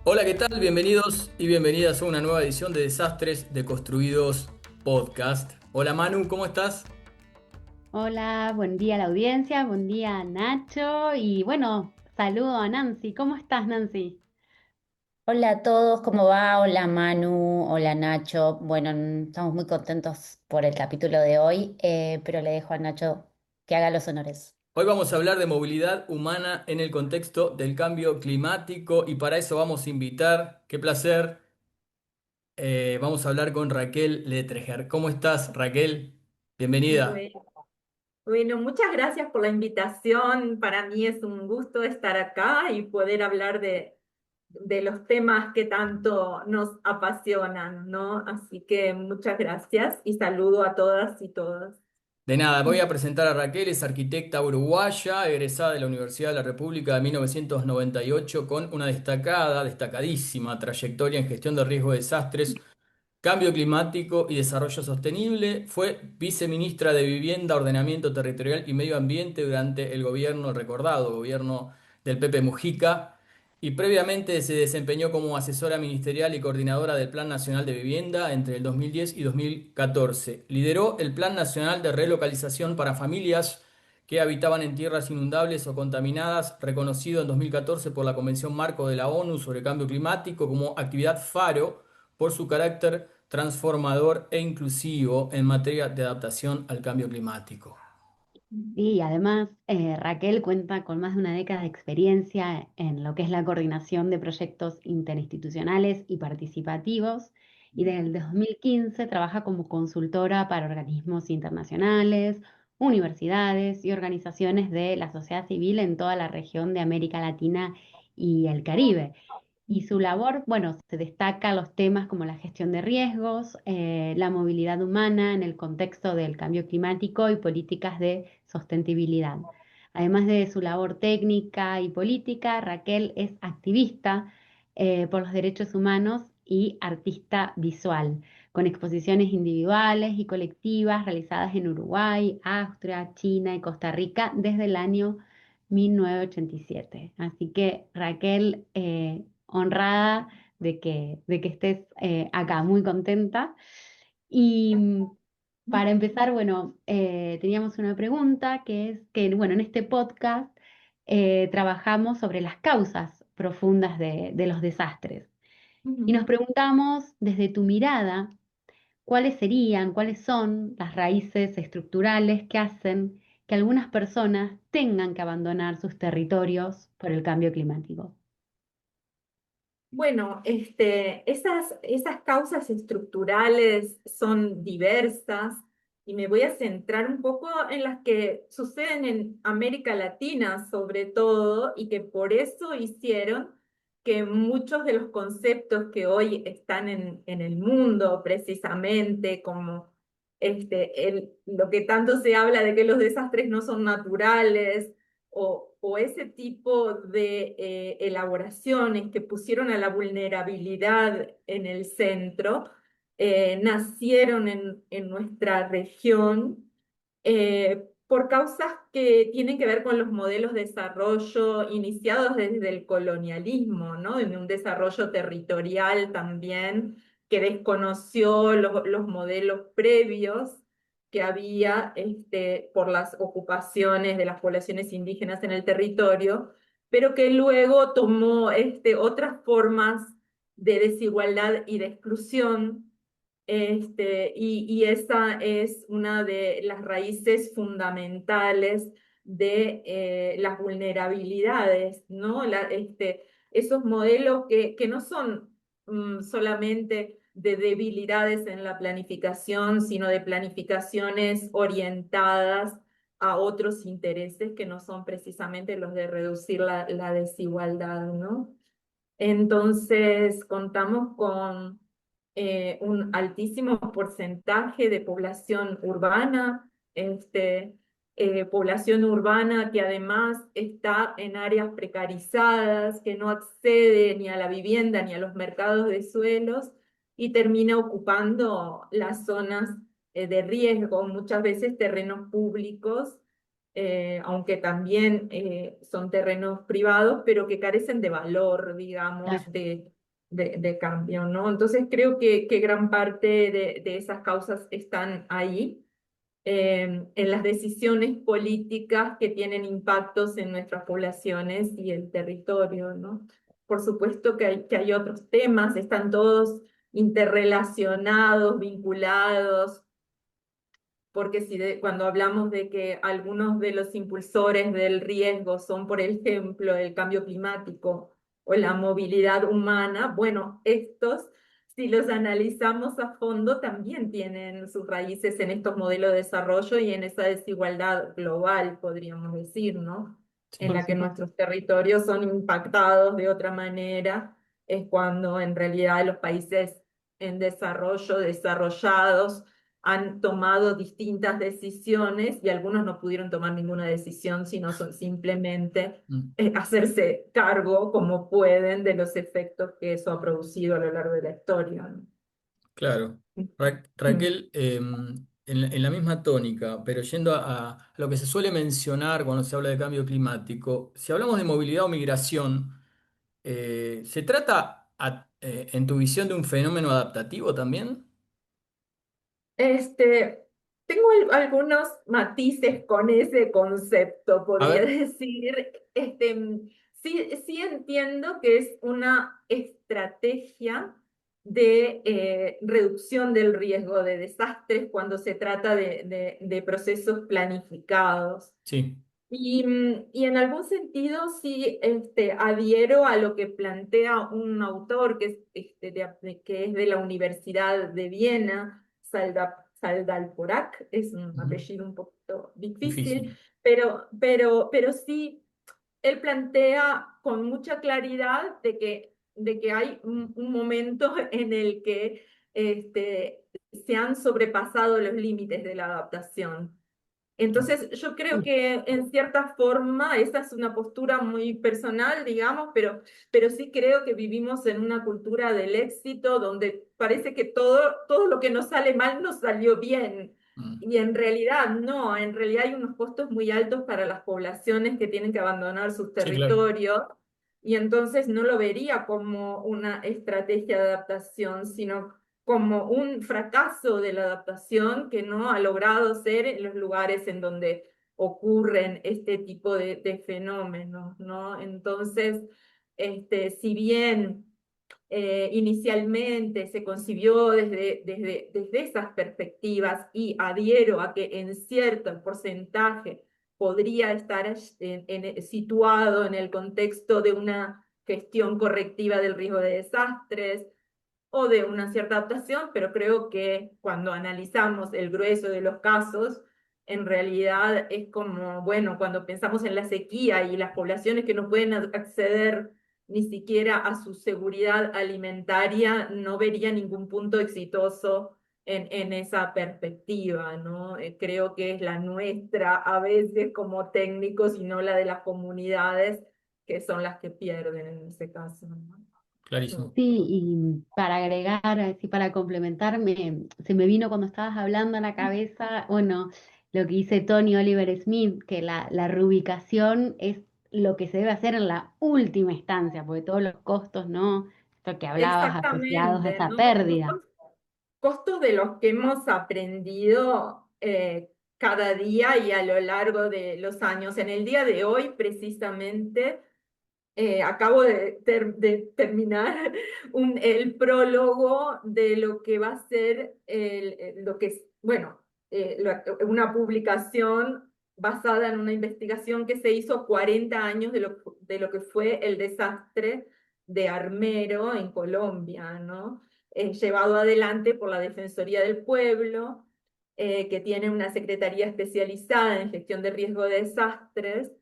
Hola, ¿qué tal? Bienvenidos y bienvenidas a una nueva edición de Desastres Deconstruidos Podcast. Hola Manu, ¿cómo estás? Hola, buen día a la audiencia, buen día Nacho y bueno, saludo a Nancy. ¿Cómo estás, Nancy? Hola a todos, ¿cómo va? Hola Manu, hola Nacho. Bueno, estamos muy contentos por el capítulo de hoy, pero le dejo a Nacho que haga los honores. Hoy vamos a hablar de movilidad humana en el contexto del cambio climático y para eso vamos a invitar, qué placer, vamos a hablar con Raquel Letreger. ¿Cómo estás, Raquel? Bienvenida. Bueno, bueno, muchas gracias por la invitación. Para mí es un gusto estar acá y poder hablar de los temas que tanto nos apasionan, ¿no? Así que muchas gracias y saludo a todas y todos. De nada, voy a presentar a Raquel, es arquitecta uruguaya, egresada de la Universidad de la República de 1998, con una destacadísima trayectoria en gestión de riesgo de desastres, cambio climático y desarrollo sostenible. Fue viceministra de Vivienda, Ordenamiento Territorial y Medio Ambiente durante el recordado gobierno del Pepe Mujica. Y previamente se desempeñó como asesora ministerial y coordinadora del Plan Nacional de Vivienda entre el 2010 y 2014. Lideró el Plan Nacional de Relocalización para Familias que habitaban en tierras inundables o contaminadas, reconocido en 2014 por la Convención Marco de la ONU sobre Cambio Climático como actividad faro por su carácter transformador e inclusivo en materia de adaptación al cambio climático. Y además, Raquel cuenta con más de una década de experiencia en lo que es la coordinación de proyectos interinstitucionales y participativos, y desde el 2015 trabaja como consultora para organismos internacionales, universidades y organizaciones de la sociedad civil en toda la región de América Latina y el Caribe. Y su labor, bueno, se destaca los temas como la gestión de riesgos, la movilidad humana en el contexto del cambio climático y políticas de sostenibilidad. Además de su labor técnica y política, Raquel es activista por los derechos humanos y artista visual, con exposiciones individuales y colectivas realizadas en Uruguay, Austria, China y Costa Rica desde el año 1987. Así que Raquel, honrada de que estés acá, muy contenta. Y para empezar, bueno, teníamos una pregunta que es que, bueno, en este podcast trabajamos sobre las causas profundas de los desastres y nos preguntamos desde tu mirada, cuáles son las raíces estructurales que hacen que algunas personas tengan que abandonar sus territorios por el cambio climático. Bueno, esas causas estructurales son diversas y me voy a centrar un poco en las que suceden en América Latina, sobre todo, y que por eso hicieron que muchos de los conceptos que hoy están en el mundo, precisamente, como lo que tanto se habla de que los desastres no son naturales, o ese tipo de elaboraciones que pusieron a la vulnerabilidad en el centro, nacieron en nuestra región por causas que tienen que ver con los modelos de desarrollo iniciados desde el colonialismo, ¿no? En un desarrollo territorial también que desconoció los modelos previos que había por las ocupaciones de las poblaciones indígenas en el territorio, pero que luego tomó otras formas de desigualdad y de exclusión, y esa es una de las raíces fundamentales de las vulnerabilidades, ¿no? Esos modelos que no son solamente de debilidades en la planificación, sino de planificaciones orientadas a otros intereses que no son precisamente los de reducir la desigualdad, ¿no? Entonces, contamos con un altísimo porcentaje de población urbana, población urbana que además está en áreas precarizadas, que no accede ni a la vivienda ni a los mercados de suelos y termina ocupando las zonas de riesgo, muchas veces terrenos públicos, aunque también son terrenos privados, pero que carecen de valor, digamos, Claro. de cambio, ¿no? Entonces creo que gran parte de esas causas están ahí, en las decisiones políticas que tienen impactos en nuestras poblaciones y el territorio, ¿no? Por supuesto que hay otros temas, están todos interrelacionados, vinculados, porque cuando hablamos de que algunos de los impulsores del riesgo son, por ejemplo, el cambio climático o la movilidad humana, bueno, estos, si los analizamos a fondo, también tienen sus raíces en estos modelos de desarrollo y en esa desigualdad global, podríamos decir, ¿no? Sí. En Por la que supuesto. nuestros territorios son impactados de otra manera, es cuando en realidad los países en desarrollo, desarrollados, han tomado distintas decisiones y algunos no pudieron tomar ninguna decisión, sino son simplemente Mm. hacerse cargo como pueden de los efectos que eso ha producido a lo largo de la historia, ¿no? Claro. Raquel, en la misma tónica, pero yendo a lo que se suele mencionar cuando se habla de cambio climático, si hablamos de movilidad o migración, ¿se trata, en tu visión, de un fenómeno adaptativo también? Este, tengo algunos matices con ese concepto, A podría ver, decir. Sí entiendo que es una estrategia de reducción del riesgo de desastres cuando se trata de procesos planificados. sí. Y en algún sentido sí, adhiero a lo que plantea un autor que es, que es de la Universidad de Viena, Saldalporac, es un Ujú. apellido un poquito difícil, Difícil. pero sí, él plantea con mucha claridad de que hay un momento en el que se han sobrepasado los límites de la adaptación. Entonces, yo creo que en cierta forma, esa es una postura muy personal, digamos, pero sí creo que vivimos en una cultura del éxito donde parece que todo lo que nos sale mal nos salió bien. Mm. Y en realidad no, en realidad hay unos costos muy altos para las poblaciones que tienen que abandonar sus Sí, claro. territorios. Y entonces no lo vería como una estrategia de adaptación, sino como un fracaso de la adaptación que no ha logrado ser en los lugares en donde ocurren este tipo de fenómenos, ¿no? Entonces, si bien inicialmente se concibió desde esas perspectivas y adhiero a que en cierto porcentaje podría estar situado en el contexto de una gestión correctiva del riesgo de desastres, o de una cierta adaptación, pero creo que cuando analizamos el grueso de los casos, en realidad es como, bueno, cuando pensamos en la sequía y las poblaciones que no pueden acceder ni siquiera a su seguridad alimentaria, no vería ningún punto exitoso en esa perspectiva, ¿no? Creo que es la nuestra a veces como técnicos y no la de las comunidades que son las que pierden en ese caso, ¿no? Clarísimo. Sí, y para agregar, así para complementarme, se me vino cuando estabas hablando a la cabeza, bueno, lo que dice Tony Oliver Smith, que la reubicación es lo que se debe hacer en la última instancia, porque todos los costos, ¿no? Esto que hablabas asociados a Exactamente, esa ¿no? pérdida. Costos de los que hemos aprendido cada día y a lo largo de los años. En el día de hoy, precisamente, acabo de terminar el prólogo de lo que va a ser lo que es, bueno, una publicación basada en una investigación que se hizo 40 años de lo que fue el desastre de Armero en Colombia, ¿no? Llevado adelante por la Defensoría del Pueblo, que tiene una secretaría especializada en gestión de riesgo de desastres.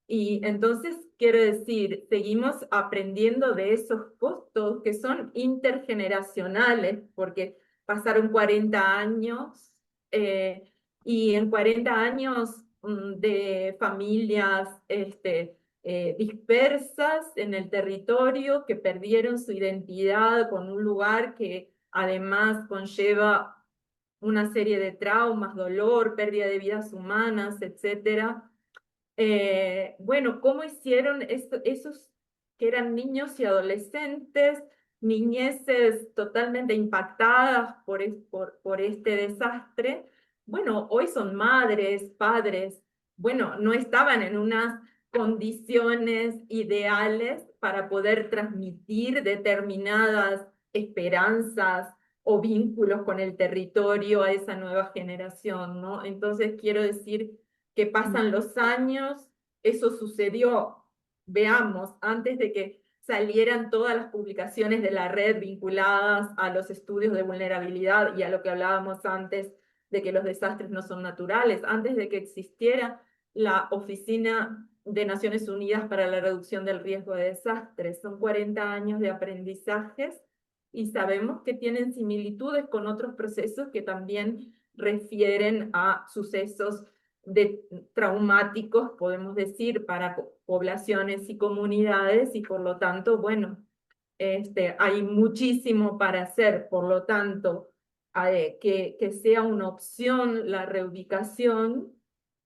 Y entonces, quiero decir, seguimos aprendiendo de esos costos que son intergeneracionales, porque pasaron 40 años y en 40 años de familias dispersas en el territorio que perdieron su identidad con un lugar que además conlleva una serie de traumas, dolor, pérdida de vidas humanas, etcétera. Bueno, ¿cómo hicieron esos que eran niños y adolescentes niñeces totalmente impactadas por este desastre, bueno, hoy son madres, padres, bueno, no estaban en unas condiciones ideales para poder transmitir determinadas esperanzas o vínculos con el territorio a esa nueva generación, ¿no? Entonces quiero decir que pasan los años, eso sucedió, veamos, antes de que salieran todas las publicaciones de la red vinculadas a los estudios de vulnerabilidad y a lo que hablábamos antes de que los desastres no son naturales, antes de que existiera la Oficina de Naciones Unidas para la Reducción del Riesgo de Desastres. Son 40 años de aprendizajes y sabemos que tienen similitudes con otros procesos que también refieren a sucesos traumáticos, podemos decir, para poblaciones y comunidades, y por lo tanto, bueno, hay muchísimo para hacer, por lo tanto, que sea una opción la reubicación,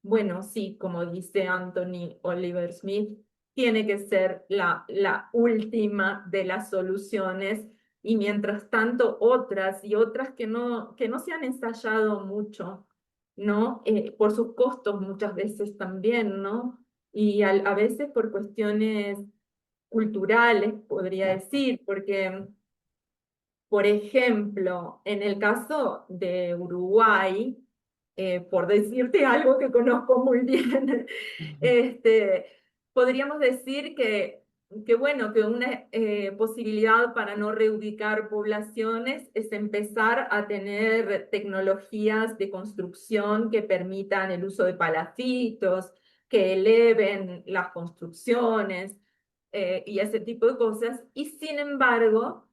bueno, sí, como dice Anthony Oliver Smith, tiene que ser la última de las soluciones, y mientras tanto otras y otras que no se han ensayado mucho, ¿no? Por sus costos muchas veces también, ¿no? Y a veces por cuestiones culturales, podría decir, porque, por ejemplo, en el caso de Uruguay, por decirte algo que conozco muy bien, este, podríamos decir bueno, que una posibilidad para no reubicar poblaciones es empezar a tener tecnologías de construcción que permitan el uso de palafitos, que eleven las construcciones y ese tipo de cosas. Y sin embargo,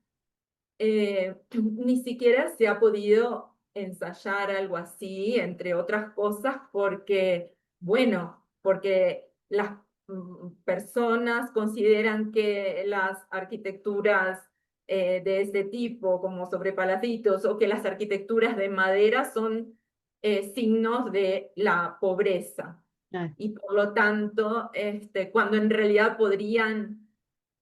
ni siquiera se ha podido ensayar algo así, entre otras cosas, porque, bueno, porque las personas consideran que las arquitecturas de este tipo, como sobre palafitos, o que las arquitecturas de madera son signos de la pobreza. Ah, Y por lo tanto, cuando en realidad podrían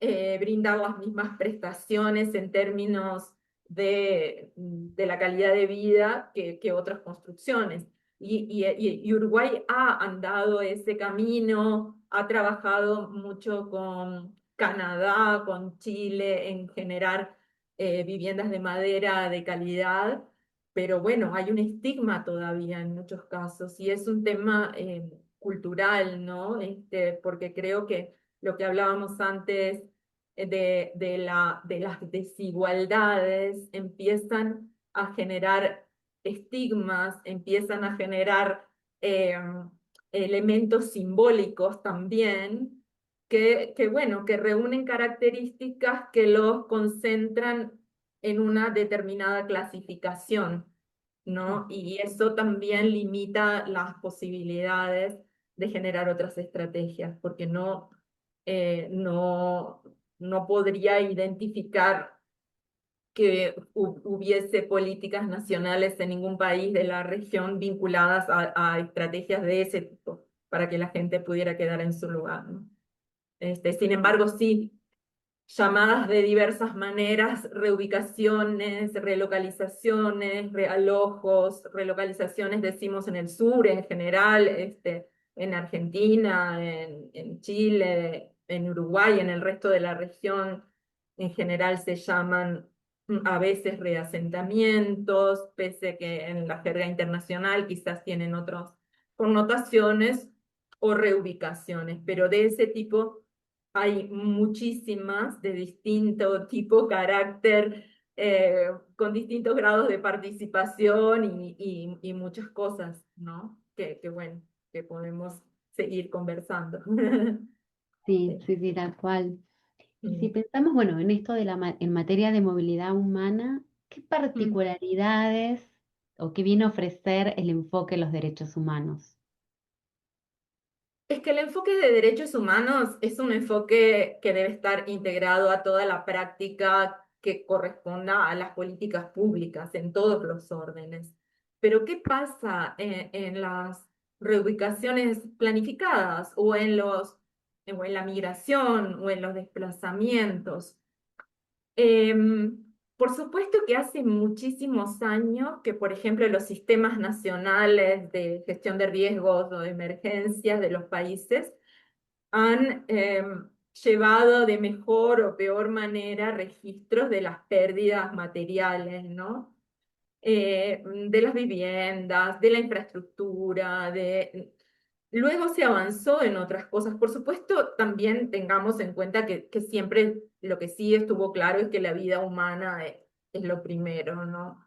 brindar las mismas prestaciones en términos de la calidad de vida que otras construcciones. Y Uruguay ha andado ese camino, ha trabajado mucho con Canadá, con Chile, en generar viviendas de madera de calidad, pero bueno, hay un estigma todavía en muchos casos, y es un tema cultural, ¿no? Porque creo que lo que hablábamos antes de las desigualdades empiezan a generar estigmas, empiezan a generar eh, elementos simbólicos también, bueno, que reúnen características que los concentran en una determinada clasificación, ¿no? Y eso también limita las posibilidades de generar otras estrategias, porque no, no podría identificar que hubiese políticas nacionales en ningún país de la región vinculadas a estrategias de ese tipo, para que la gente pudiera quedar en su lugar, ¿no? Sin embargo, sí, llamadas de diversas maneras, reubicaciones, relocalizaciones, realojos, relocalizaciones decimos en el sur en general, en Argentina, en Chile, en Uruguay, en el resto de la región en general se llaman a veces reasentamientos, pese que en la jerga internacional quizás tienen otras connotaciones, o reubicaciones, pero de ese tipo hay muchísimas de distinto tipo, carácter, con distintos grados de participación y muchas cosas, ¿no? Bueno, que podemos seguir conversando. sí, Sí. sí, sí, tal cual. Y si Mm. pensamos, bueno, en esto de en materia de movilidad humana, ¿qué Mm. particularidades o qué viene a ofrecer el enfoque de los derechos humanos? Es que el enfoque de derechos humanos es un enfoque que debe estar integrado a toda la práctica que corresponda a las políticas públicas en todos los órdenes. Pero ¿qué pasa en las reubicaciones planificadas o en la migración o en los desplazamientos? Por supuesto que hace muchísimos años que, por ejemplo, los sistemas nacionales de gestión de riesgos o de emergencias de los países han llevado de mejor o peor manera registros de las pérdidas materiales, ¿no? De las viviendas, de la infraestructura, Luego se avanzó en otras cosas. Por supuesto, también tengamos en cuenta que siempre lo que sí estuvo claro es que la vida humana es lo primero, ¿no?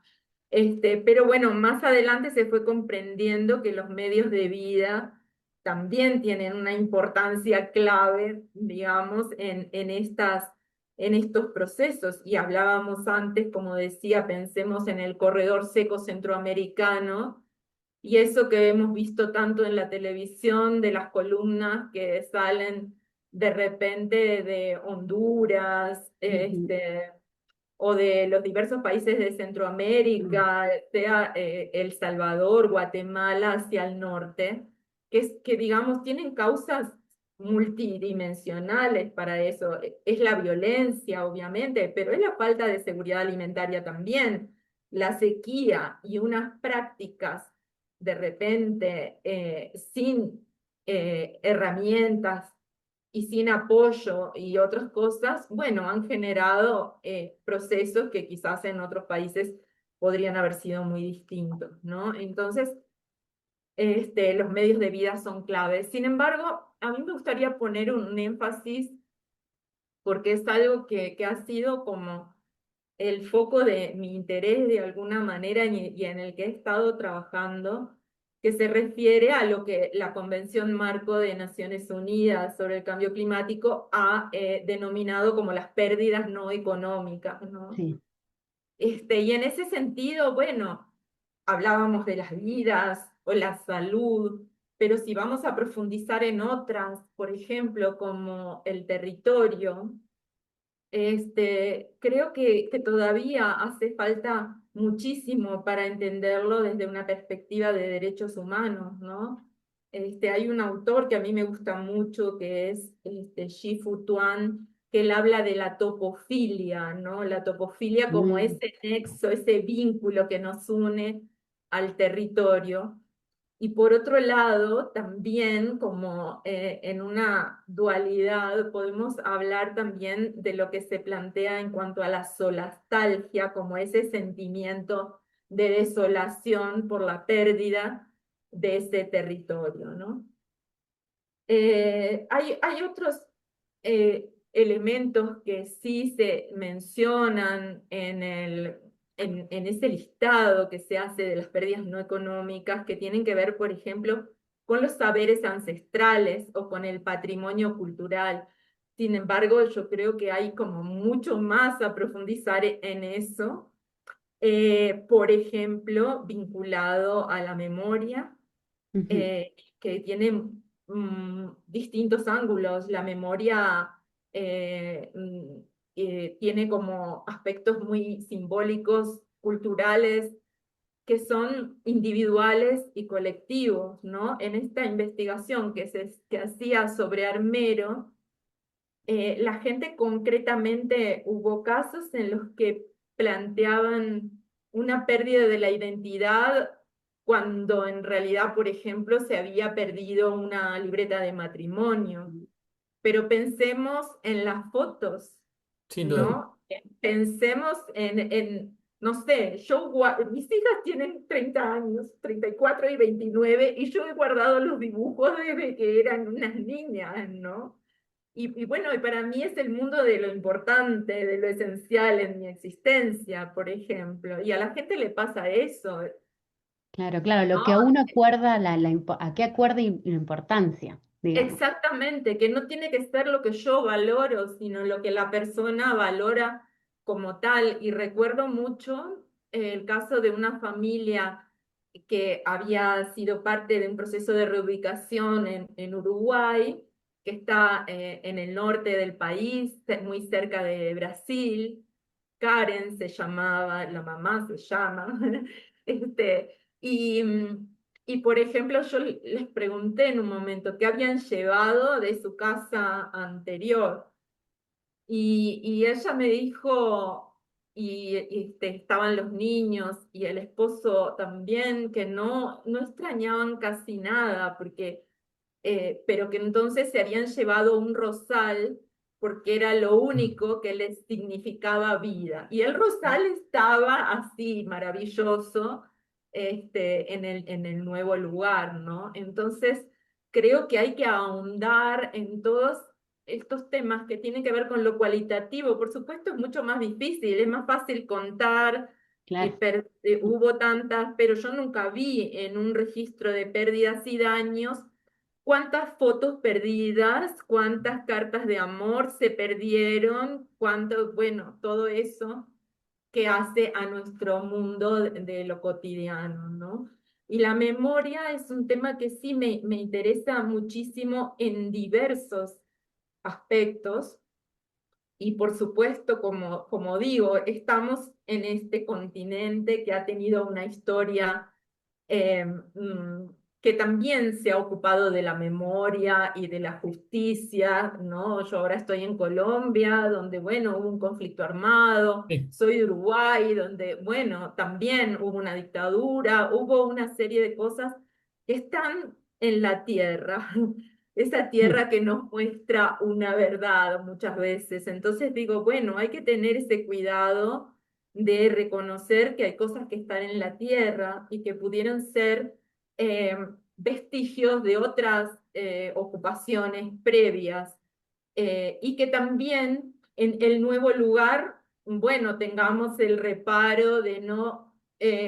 Pero bueno, más adelante se fue comprendiendo que los medios de vida también tienen una importancia clave, digamos, en estos procesos. Y hablábamos antes, como decía, pensemos en el corredor seco centroamericano, y eso que hemos visto tanto en la televisión, de las columnas que salen de repente de Honduras, Ujú. o de los diversos países de Mm. Centroamérica, sea El Salvador, Guatemala, hacia el norte, que digamos tienen causas multidimensionales para eso. Es la violencia, obviamente, pero es la falta de seguridad alimentaria también, la sequía y unas prácticas de repente sin herramientas y sin apoyo y otras cosas, bueno, han generado procesos que quizás en otros países podrían haber sido muy distintos, ¿no? Entonces, los medios de vida son claves. Sin embargo, a mí me gustaría poner un énfasis porque es algo que ha sido como el foco de mi interés de alguna manera y en el que he estado trabajando, que se refiere a lo que la Convención Marco de Naciones Unidas sobre el Cambio Climático ha denominado como las pérdidas no económicas, ¿no? Sí. Y en ese sentido, bueno, hablábamos de las vidas o la salud, pero si vamos a profundizar en otras, por ejemplo, como el territorio, creo que todavía hace falta muchísimo para entenderlo desde una perspectiva de derechos humanos, ¿no? Hay un autor que a mí me gusta mucho, que es Shifu Tuan, que él habla de la topofilia, ¿no? La topofilia como Mm. ese nexo, ese vínculo que nos une al territorio. Y por otro lado, también como en una dualidad, podemos hablar también de lo que se plantea en cuanto a la solastalgia, como ese sentimiento de desolación por la pérdida de ese territorio, ¿no? Hay otros elementos que sí se mencionan en ese listado que se hace de las pérdidas no económicas, que tienen que ver, por ejemplo, con los saberes ancestrales o con el patrimonio cultural. Sin embargo, yo creo que hay como mucho más a profundizar en eso, por ejemplo, vinculado a la memoria, Ujú. que tiene distintos ángulos. La memoria tiene como aspectos muy simbólicos, culturales, que son individuales y colectivos, ¿no? En esta investigación que hacía sobre Armero, la gente concretamente hubo casos en los que planteaban una pérdida de la identidad cuando en realidad, por ejemplo, se había perdido una libreta de matrimonio. Pero pensemos en las fotos, Sin duda. ¿no? Pensemos no sé, mis hijas tienen 30 años, 34 y 29, y yo he guardado los dibujos desde que eran unas niñas, ¿no? Y bueno, y para mí es el mundo de lo importante, de lo esencial en mi existencia, por ejemplo. Y a la gente le pasa eso, Claro, claro, lo que a ¿no? uno acuerda, a qué acuerda y la importancia, digamos. Exactamente, que no tiene que ser lo que yo valoro, sino lo que la persona valora como tal. Y recuerdo mucho el caso de una familia que había sido parte de un proceso de reubicación en Uruguay, que está en el norte del país, muy cerca de Brasil. Karen se llamaba, la mamá se llama, y, y por ejemplo yo les pregunté en un momento qué habían llevado de su casa anterior, y ella me dijo, estaban los niños y el esposo también, que no extrañaban casi nada, porque pero que entonces se habían llevado un rosal porque era lo único que les significaba vida. Y el rosal estaba así, maravilloso, en el nuevo lugar, ¿no? Entonces, creo que hay que ahondar en todos estos temas que tienen que ver con lo cualitativo. Por supuesto, es mucho más difícil, es más fácil contar. Claro. Hubo tantas, pero yo nunca vi en un registro de pérdidas y daños cuántas fotos perdidas, cuántas cartas de amor se perdieron, cuánto, bueno, todo eso que hace a nuestro mundo de lo cotidiano, ¿no? Y la memoria es un tema que sí me interesa muchísimo en diversos aspectos. Y por supuesto, como digo, estamos en este continente que ha tenido una historia eh, mm, que también se ha ocupado de la memoria y de la justicia, ¿no? Yo ahora estoy en Colombia, donde, bueno, hubo un conflicto armado, Sí, soy de Uruguay, donde, bueno, también hubo una dictadura, hubo una serie de cosas que están en la tierra, esa sí, tierra que nos muestra una verdad muchas veces. Entonces digo, bueno, hay que tener ese cuidado de reconocer que hay cosas que están en la tierra y que pudieron ser eh, vestigios de otras ocupaciones previas, y que también en el nuevo lugar, bueno, tengamos el reparo de no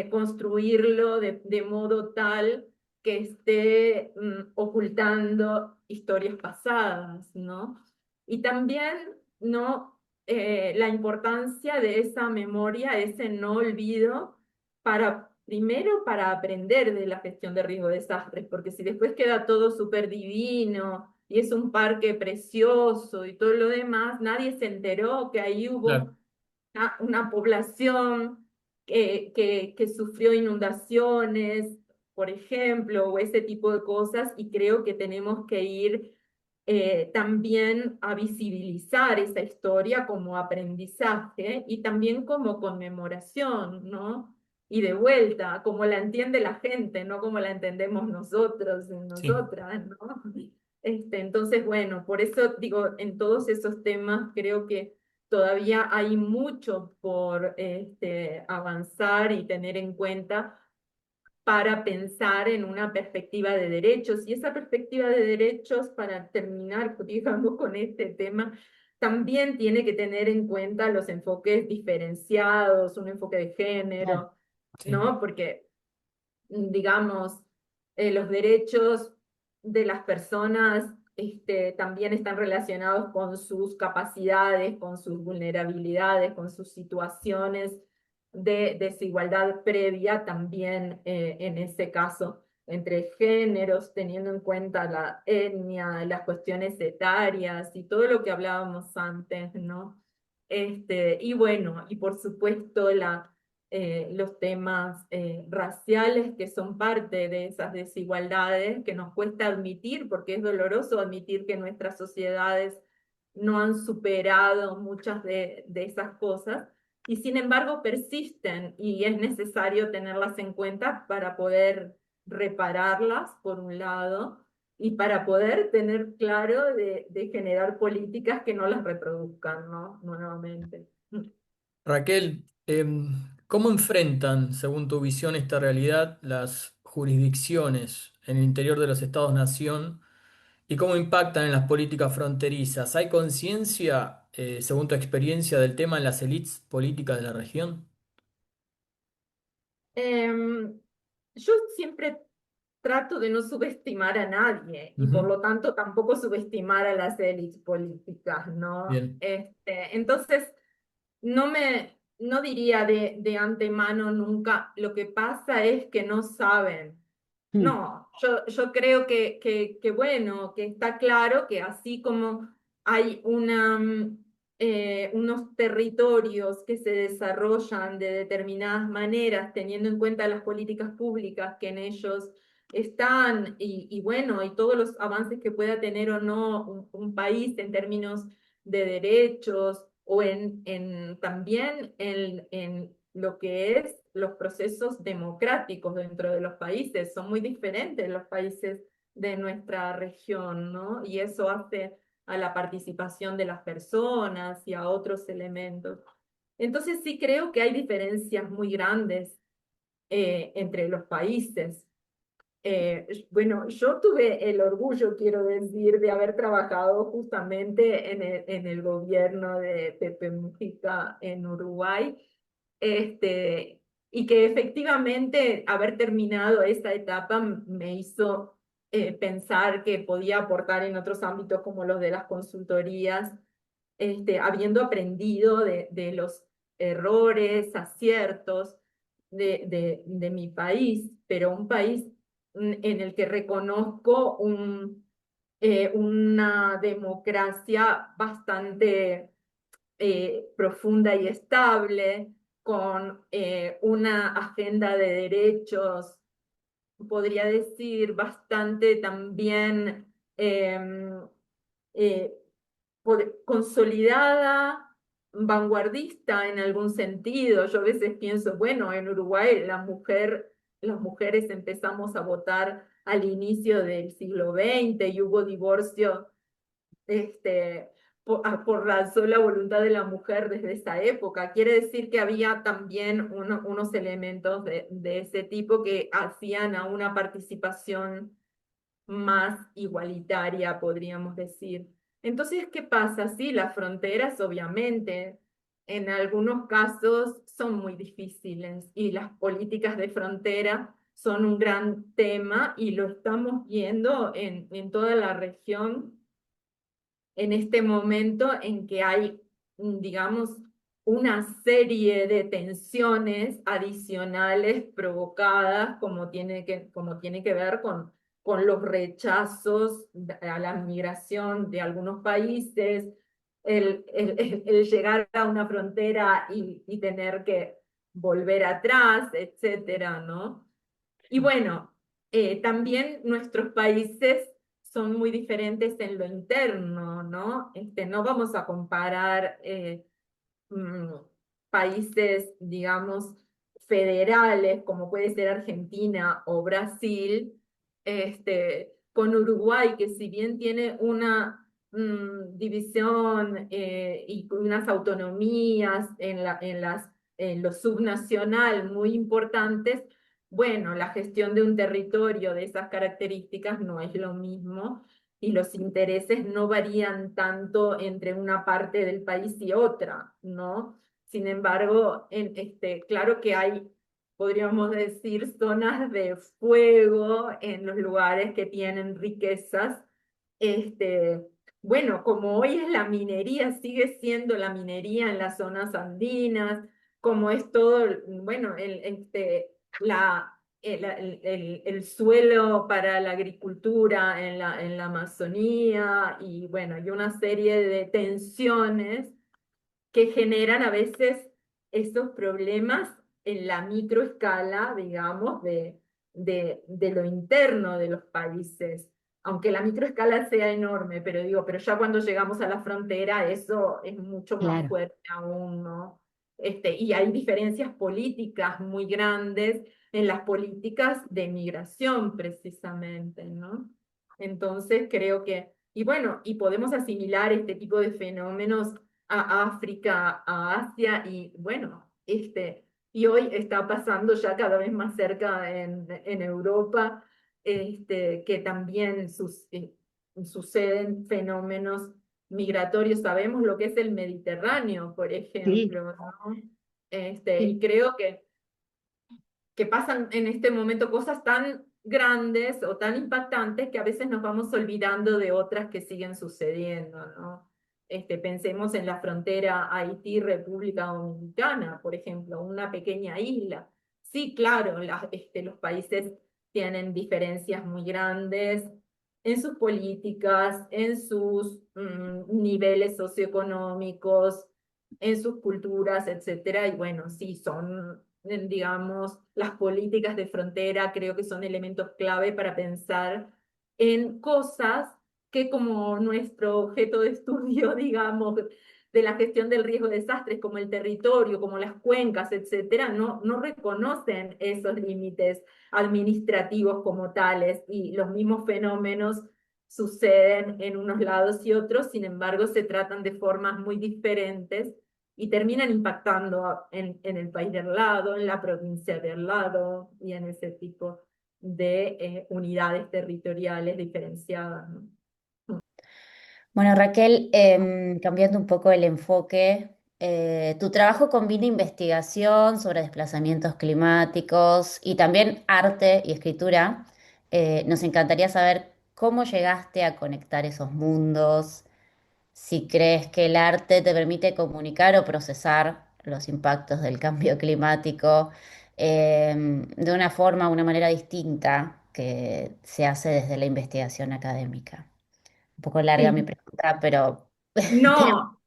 construirlo de modo tal que esté ocultando historias pasadas, ¿no? Y también, ¿no? La importancia de esa memoria, ese no olvido, primero para aprender de la gestión de riesgo de desastres, porque si después queda todo súper divino y es un parque precioso y todo lo demás, nadie se enteró que ahí claro. hubo una población que sufrió inundaciones, por ejemplo, o ese tipo de cosas, y creo que tenemos que ir también a visibilizar esa historia como aprendizaje y también como conmemoración, ¿no? Y de vuelta, como la entiende la gente, no como la entendemos nosotros y Sí. nosotras, ¿no? Entonces, bueno, por eso digo, en todos esos temas creo que todavía hay mucho por avanzar y tener en cuenta para pensar en una perspectiva de derechos. Y esa perspectiva de derechos, para terminar, digamos, con este tema, también tiene que tener en cuenta los enfoques diferenciados, un enfoque de Claro. género, Sí. ¿no? Porque, digamos, los derechos de las personas también están relacionados con sus capacidades, con sus vulnerabilidades, con sus situaciones de desigualdad previa, también en ese caso entre géneros, teniendo en cuenta la etnia, las cuestiones etarias y todo lo que hablábamos antes, ¿no? Y bueno, y por supuesto los temas raciales que son parte de esas desigualdades que nos cuesta admitir, porque es doloroso admitir que nuestras sociedades no han superado muchas de esas cosas, y sin embargo persisten y es necesario tenerlas en cuenta para poder repararlas, por un lado, y para poder tener claro de generar políticas que no las reproduzcan, ¿no? Nuevamente. Raquel, ¿cómo enfrentan, según tu visión, esta realidad las jurisdicciones en el interior de los estados-nación y cómo impactan en las políticas fronterizas? ¿Hay conciencia, según tu experiencia, del tema en las élites políticas de la región? Em, yo siempre trato de no subestimar a nadie y por Ujú. lo tanto tampoco subestimar a las élites políticas, ¿no? Bien. Entonces, no diría de antemano nunca, lo que pasa es que no saben. Mm. No, yo creo que bueno, que está claro que así como hay unos territorios que se desarrollan de determinadas maneras, teniendo en cuenta las políticas públicas que en ellos están, y bueno, y todos los avances que pueda tener o no un país en términos de derechos o también en lo que es los procesos democráticos dentro de los países. Son muy diferentes los países de nuestra región, ¿no? Y eso hace a la participación de las personas y a otros elementos. Entonces sí creo que hay diferencias muy grandes entre los países. Bueno, yo tuve el orgullo, quiero decir, de haber trabajado justamente en el gobierno de Pepe Mujica en Uruguay, y que efectivamente haber terminado esta etapa me hizo pensar que podía aportar en otros ámbitos como los de las consultorías, habiendo aprendido de los errores, aciertos de mi país, pero un país en el que reconozco una democracia bastante profunda y estable, con una agenda de derechos, podría decir, bastante también eh, consolidada, vanguardista en algún sentido. Yo a veces pienso, bueno, en Uruguay las mujeres empezamos a votar al inicio del siglo XX y hubo divorcio por la sola voluntad de la mujer desde esa época. Quiere decir que había también unos elementos de ese tipo que hacían a una participación más igualitaria, podríamos decir. Entonces, ¿qué pasa? Sí, las fronteras obviamente en algunos casos son muy difíciles y las políticas de frontera son un gran tema y lo estamos viendo en toda la región en este momento en que hay, digamos, una serie de tensiones adicionales provocadas, como tiene que ver con los rechazos a la migración de algunos países, el llegar a una frontera y tener que volver atrás, etcétera, ¿no? Y bueno, también nuestros países son muy diferentes en lo interno, ¿no? No vamos a comparar mm, países, digamos, federales, como puede ser Argentina o Brasil, con Uruguay, que si bien tiene una división y unas autonomías en lo subnacional muy importantes, bueno, la gestión de un territorio de esas características no es lo mismo y los intereses no varían tanto entre una parte del país y otra, ¿no? Sin embargo, claro que hay, podríamos decir, zonas de fuego en los lugares que tienen riquezas. Este, bueno, como hoy es la minería, sigue siendo la minería en las zonas andinas, como es todo, bueno, el suelo para la agricultura en la Amazonía y bueno, y una serie de tensiones que generan a veces esos problemas en la microescala, digamos, de lo interno de los países. Aunque la microescala sea enorme, pero digo, pero ya cuando llegamos a la frontera eso es mucho más Claro. fuerte aún, ¿no? Y hay diferencias políticas muy grandes en las políticas de migración, precisamente, ¿no? Entonces creo que, y bueno, y podemos asimilar este tipo de fenómenos a África, a Asia, y bueno, y hoy está pasando ya cada vez más cerca en Europa, que también suceden fenómenos migratorios. Sabemos lo que es el Mediterráneo, por Sí, ejemplo, ¿no? Y sí, creo que pasan en este momento cosas tan grandes o tan impactantes que a veces nos vamos olvidando de otras que siguen sucediendo, ¿no? Pensemos en la frontera Haití-República Dominicana, por ejemplo, una pequeña isla. Sí, claro, los países tienen diferencias muy grandes en sus políticas, en sus niveles socioeconómicos, en sus culturas, etcétera, y bueno, sí, son digamos, las políticas de frontera creo que son elementos clave para pensar en cosas que como nuestro objeto de estudio, digamos, de la gestión del riesgo de desastres, como el territorio, como las cuencas, etcétera, no reconocen esos límites administrativos como tales, y los mismos fenómenos suceden en unos lados y otros, sin embargo, se tratan de formas muy diferentes y terminan impactando en el país de al lado, en la provincia de al lado y en ese tipo de unidades territoriales diferenciadas, ¿no? Bueno, Raquel, cambiando un poco el enfoque, tu trabajo combina investigación sobre desplazamientos climáticos y también arte y escritura. Nos encantaría saber cómo llegaste a conectar esos mundos, si crees que el arte te permite comunicar o procesar los impactos del cambio climático de una forma, una manera distinta que se hace desde la investigación académica. Un poco larga mi Sí. pregunta, pero tenía No,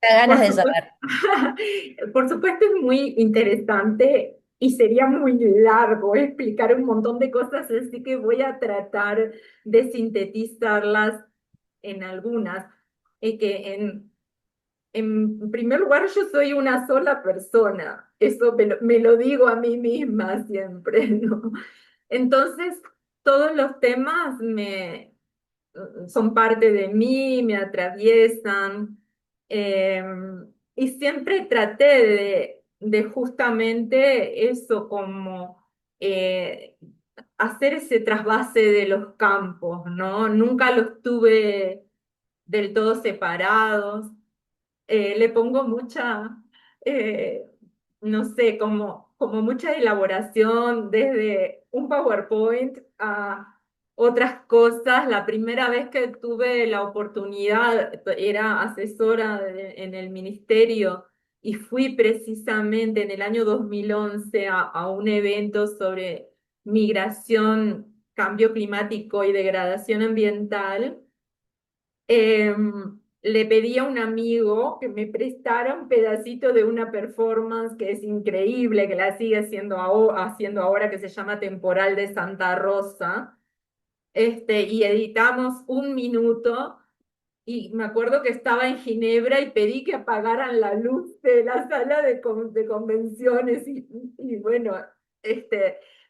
muchas ganas por de supuesto, saber. por supuesto es muy interesante y sería muy largo explicar un montón de cosas, así que voy a tratar de sintetizarlas en algunas. Que en primer lugar, yo soy una sola persona, eso me lo digo a mí misma siempre, ¿no? Entonces, todos los temas son parte de mí, me atraviesan, eh, y siempre traté de justamente eso, como hacer ese trasvase de los campos, ¿no? Nunca los tuve del todo separados. Le pongo mucha, eh, no sé, como mucha elaboración desde un PowerPoint a otras cosas. La primera vez que tuve la oportunidad era asesora en el ministerio y fui precisamente en el año 2011 a un evento sobre migración, cambio climático y degradación ambiental. Le pedí a un amigo que me prestara un pedacito de una performance que es increíble, que la sigue haciendo ahora, que se llama Temporal de Santa Rosa. Y editamos un minuto y me acuerdo que estaba en Ginebra y pedí que apagaran la luz de la sala de convenciones y bueno,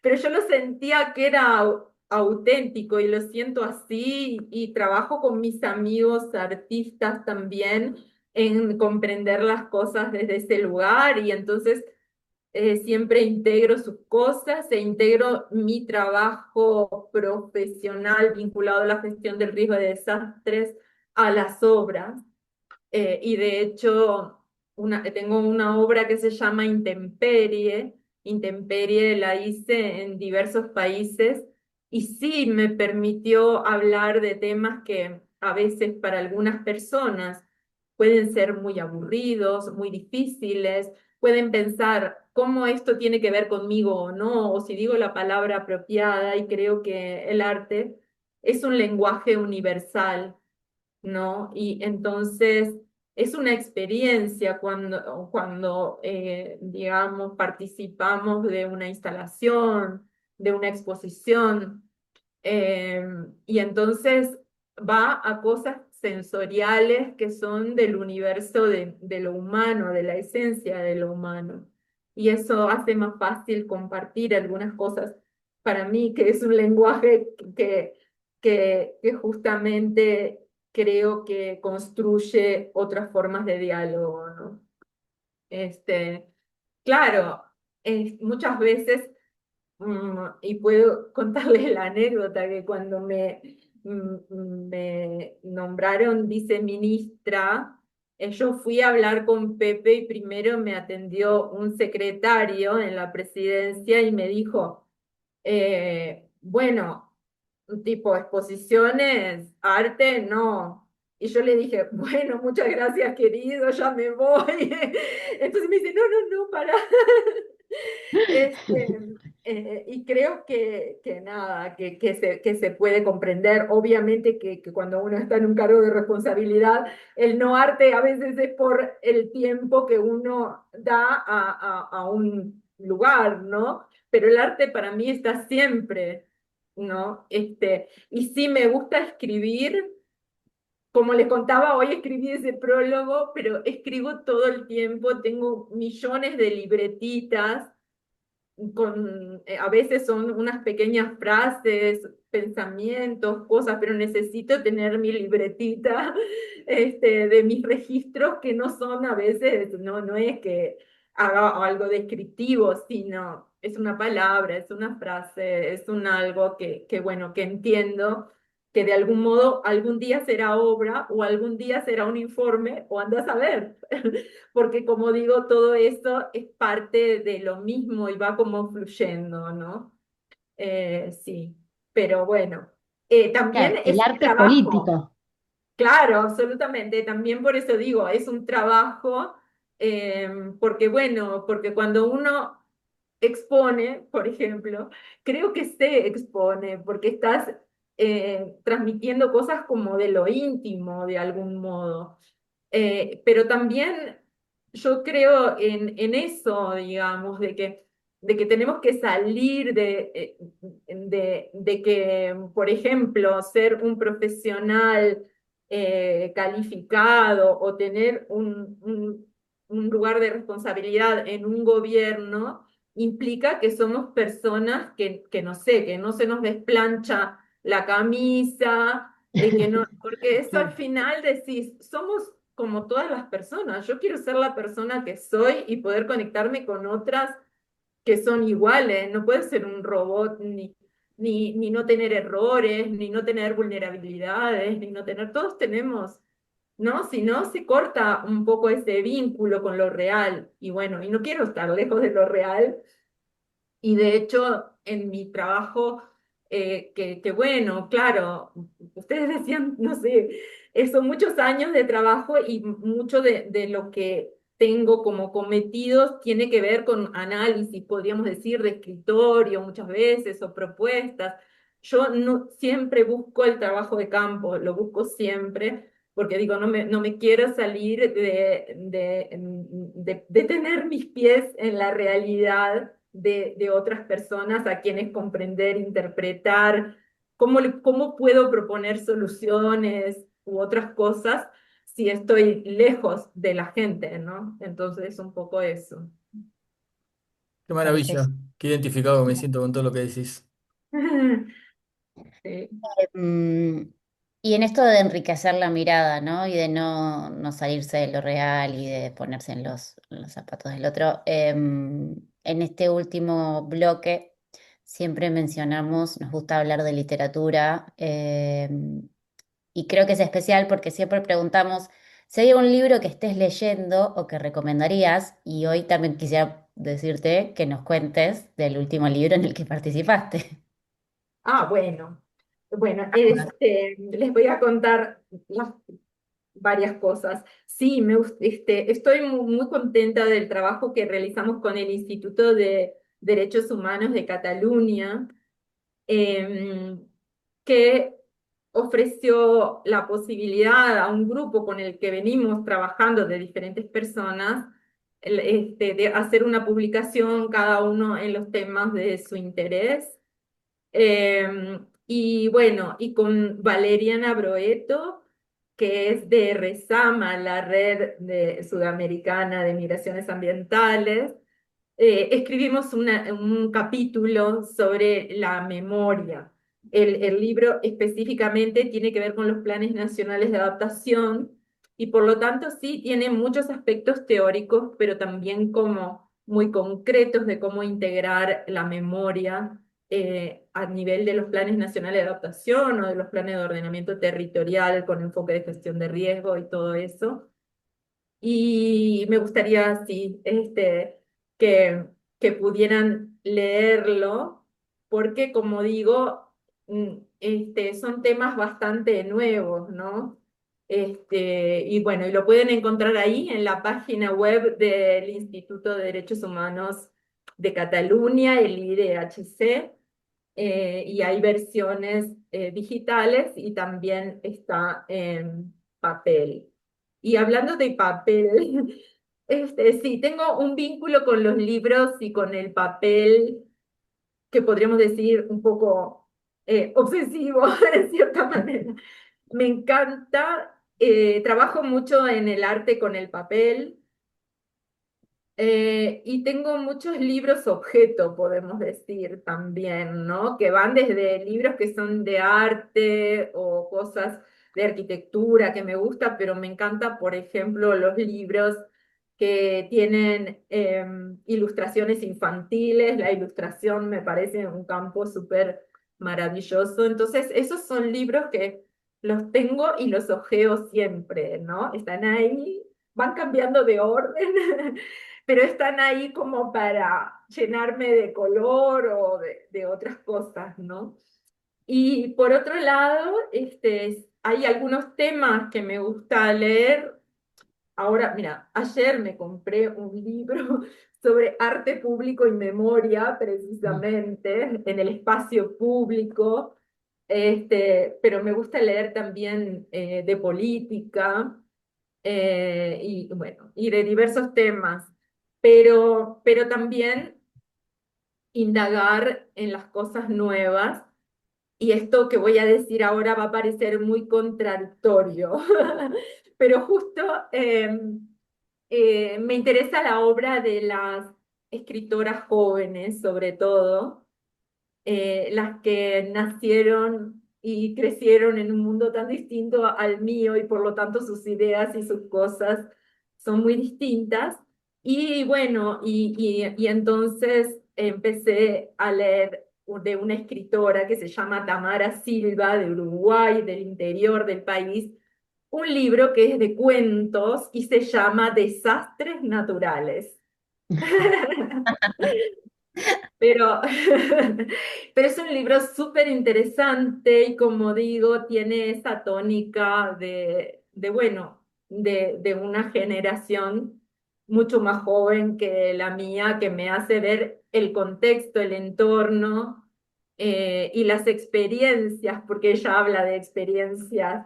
pero yo lo sentía que era auténtico y lo siento así y trabajo con mis amigos artistas también en comprender las cosas desde ese lugar y entonces siempre integro sus cosas e integro mi trabajo profesional vinculado a la gestión del riesgo de desastres a las obras. Y de hecho, tengo una obra que se llama Intemperie. Intemperie la hice en diversos países y sí me permitió hablar de temas que a veces para algunas personas pueden ser muy aburridos, muy difíciles, pueden pensar cómo esto tiene que ver conmigo o no, o si digo la palabra apropiada, y creo que el arte es un lenguaje universal, ¿no? Y entonces es una experiencia cuando digamos, participamos de una instalación, de una exposición, eh, y entonces va a cosas sensoriales que son del universo de lo humano, de la esencia de lo humano. Y eso hace más fácil compartir algunas cosas para mí, que es un lenguaje que justamente creo que construye otras formas de diálogo, ¿no? Este, claro, muchas veces. Y puedo contarles la anécdota que cuando me nombraron viceministra, yo fui a hablar con Pepe y primero me atendió un secretario en la presidencia y me dijo, bueno, tipo exposiciones, arte, no. Y yo le dije, bueno, muchas gracias, querido, ya me voy. Entonces me dice, no, no, no, para. Este, y creo que nada, que se puede comprender. Obviamente que cuando uno está en un cargo de responsabilidad, el no arte a veces es por el tiempo que uno da a un lugar, ¿no? Pero el arte para mí está siempre, ¿no? Y sí me gusta escribir, como les contaba, hoy escribí ese prólogo, pero escribo todo el tiempo, tengo millones de libretitas a veces son unas pequeñas frases, pensamientos, cosas, pero necesito tener mi libretita de mis registros que no son a veces, no es que haga algo descriptivo, sino es una palabra, es una frase, es un algo bueno, que entiendo que de algún modo algún día será obra o algún día será un informe o andas a ver. Porque como digo, todo eso es parte de lo mismo y va como fluyendo, ¿no? Sí, pero bueno, también Claro, el es un arte es trabajo, político. claro, absolutamente, también por eso digo, es un trabajo, porque bueno, porque cuando uno expone, por ejemplo, creo que se expone, porque estás transmitiendo cosas como de lo íntimo, de algún modo. Pero también yo creo en eso, digamos, de que tenemos que salir de que, por ejemplo, ser un profesional calificado o tener un lugar de responsabilidad en un gobierno implica que somos personas que no sé, que no se nos desplancha la camisa, que no, porque eso al Claro. final decís, somos como todas las personas. Yo quiero ser la persona que soy y poder conectarme con otras que son iguales. No puedo ser un robot ni no tener errores, ni no tener vulnerabilidades, ni no tener, todos tenemos, ¿no? Si no, se corta un poco ese vínculo con lo real. Y bueno, y no quiero estar lejos de lo real, y de hecho, en mi trabajo, que bueno, claro, ustedes decían, no sé, son muchos años de trabajo y mucho de lo que tengo como cometidos tiene que ver con análisis, podríamos decir, de escritorio muchas veces o propuestas. Yo no, siempre busco el trabajo de campo, lo busco siempre, porque digo, no me quiero salir de tener mis pies en la realidad de otras personas a quienes comprender, interpretar, cómo puedo proponer soluciones u otras cosas si estoy lejos de la gente, ¿no? Entonces, un poco eso. Qué maravilla, Perfecto. qué identificado me siento con todo lo que decís. Sí. Mm, y en esto de enriquecer la mirada, ¿no? Y de no salirse de lo real y de ponerse en los zapatos del otro. En este último bloque siempre mencionamos, nos gusta hablar de literatura, y creo que es especial porque siempre preguntamos si hay un libro que estés leyendo o que recomendarías, y hoy también quisiera decirte que nos cuentes del último libro en el que participaste. Ah, bueno. Bueno, les voy a contar varias cosas. Sí, estoy muy contenta del trabajo que realizamos con el Instituto de Derechos Humanos de Cataluña, eh, que ofreció la posibilidad a un grupo con el que venimos trabajando de diferentes personas, de hacer una publicación cada uno en los temas de su interés. Y bueno, y con Valeriana Broeto, que es de Resama, la red sudamericana de migraciones ambientales, escribimos un capítulo sobre la memoria. El libro específicamente tiene que ver con los planes nacionales de adaptación y por lo tanto sí tiene muchos aspectos teóricos, pero también como muy concretos de cómo integrar la memoria a nivel de los planes nacionales de adaptación o de los planes de ordenamiento territorial con enfoque de gestión de riesgo y todo eso. Y me gustaría, sí, que, que pudieran leerlo, porque como digo, son temas bastante nuevos, ¿no? Y bueno, y lo pueden encontrar ahí en la página web del Instituto de Derechos Humanos de Cataluña, el IDHC, y hay versiones digitales y también está en papel. Y hablando de papel, sí, tengo un vínculo con los libros y con el papel que podríamos decir un poco obsesivo, de cierta manera. Me encanta Trabajo mucho en el arte con el papel. Y tengo muchos libros objeto, podemos decir también, ¿no? Que van desde libros que son de arte o cosas de arquitectura que me gusta, pero me encanta, por ejemplo, los libros que tienen ilustraciones infantiles. La ilustración me parece un campo súper maravilloso. Entonces, esos son libros que los tengo y los ojeo siempre, ¿no? Están ahí, van cambiando de orden. Pero están ahí como para llenarme de color o de otras cosas, ¿no? Y por otro lado, hay algunos temas que me gusta leer. Ahora, mira, ayer me compré un libro sobre arte público y memoria, precisamente, en el espacio público, pero me gusta leer también de política y bueno, y de diversos temas, pero también indagar en las cosas nuevas. Y esto que voy a decir ahora va a parecer muy contradictorio, pero justo me interesa la obra de las escritoras jóvenes, sobre todo las que nacieron y crecieron en un mundo tan distinto al mío y por lo tanto sus ideas y sus cosas son muy distintas. Y bueno, y entonces empecé a leer de una escritora que se llama Tamara Silva, de Uruguay, del interior del país, un libro que es de cuentos y se llama Desastres Naturales. Pero, pero es un libro súper interesante y como digo, tiene esa tónica bueno, de una generación mucho más joven que la mía, que me hace ver el contexto, el entorno y las experiencias, porque ella habla de experiencias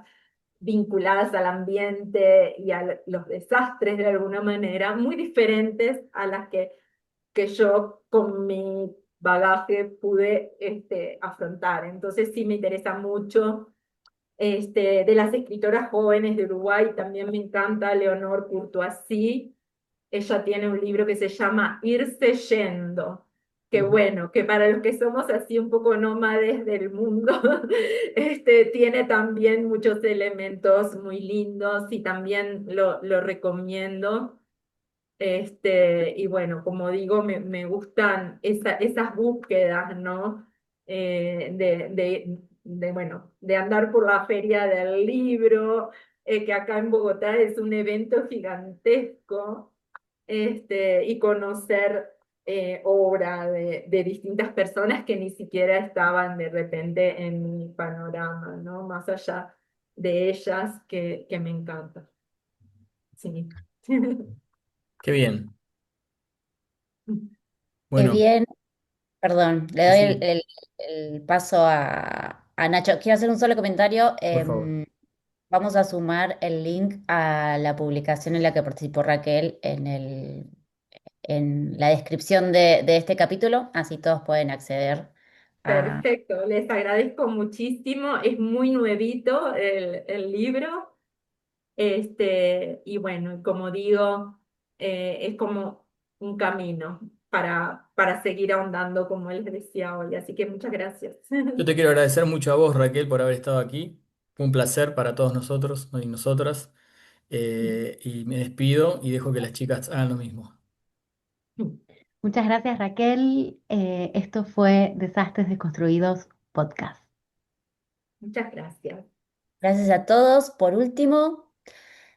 vinculadas al ambiente y a los desastres de alguna manera, muy diferentes a las que yo con mi bagaje pude afrontar. Entonces sí me interesa mucho. De las escritoras jóvenes de Uruguay también me encanta Leonor Courtoisí. Ella tiene un libro que se llama Irse yendo, que Ujú. bueno, que para los que somos así un poco nómades del mundo, tiene también muchos elementos muy lindos y también lo recomiendo. Y bueno, como digo, me gustan esas búsquedas, ¿no? Bueno, de andar por la feria del libro, que acá en Bogotá es un evento gigantesco, y conocer obra de distintas personas que ni siquiera estaban de repente en mi panorama, ¿no? Más allá de ellas que me encanta. Sí. Qué bien. Qué Bueno, bien, perdón, le doy sí, el paso a Nacho. Quiero hacer un solo comentario. por favor. Vamos a sumar el link a la publicación en la que participó Raquel en la descripción de este capítulo, así todos pueden acceder a... Perfecto, les agradezco muchísimo. Es muy nuevito el libro. Y bueno, como digo, es como un camino para seguir ahondando, como les decía hoy. Así que muchas gracias. Yo te quiero agradecer mucho a vos, Raquel, por haber estado aquí. Fue un placer para todos nosotros y nosotras. Y me despido y dejo que las chicas hagan lo mismo. Muchas gracias, Raquel. Esto fue Desastres Desconstruidos Podcast. Muchas gracias. Gracias a todos. Por último,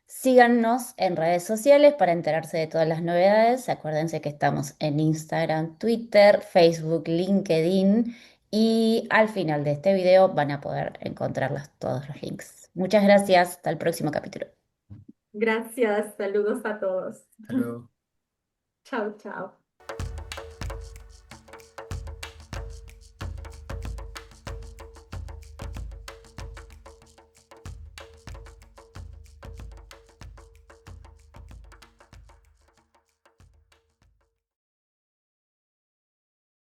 síganos en redes sociales para enterarse de todas las novedades. Acuérdense que estamos en Instagram, Twitter, Facebook, LinkedIn y al final de este video van a poder encontrarlos todos los links. Muchas gracias. Hasta el próximo capítulo. Gracias. Saludos a todos. Hasta luego. Chao, chao.